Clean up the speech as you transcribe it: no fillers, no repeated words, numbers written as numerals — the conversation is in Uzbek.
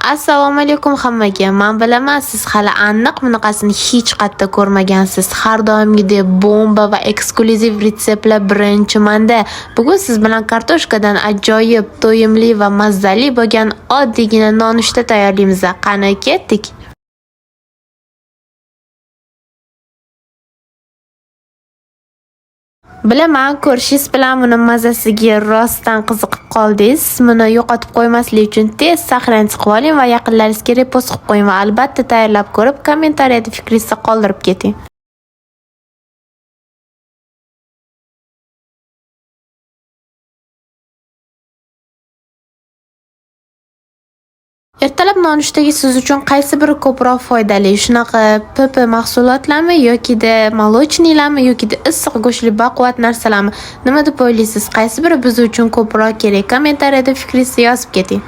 Assalomu alaykum hammaga. Men bilaman, siz hali aniq bunaqasini hech qayerda ko'rmagansiz. Har doimgidek bomba va eksklyuziv retseptlar birinchimanda. Bugun siz bilan kartoshkadan ajoyib, to'yimli va mazali bo'lgan oddiygina nonushta tayyorlaymiz. Qani ketdik. Bilaman, ko'rishingiz bilan buni mazasiga rostdan qiziqib qoldingiz. Buni yo'qotib qo'ymaslik uchun tez sahnaga chiqib oling va yaqinlaringizga repost qilib qo'ying va albatta tayyorlab ko'rib, kommentariyada fikringizni qoldirib keting. Ertalab nonushtaga siz uchun qaysi biri ko'proq foydali? Shunaqa PP mahsulotlarmi yoki-da molochniylarmi yoki-da issiq go'shtli baquvvat narsalarmi? Nima deb o'ylaysiz? Qaysi biri biz uchun ko'proq kerak? Kommentariyada fikringizni yozib keting.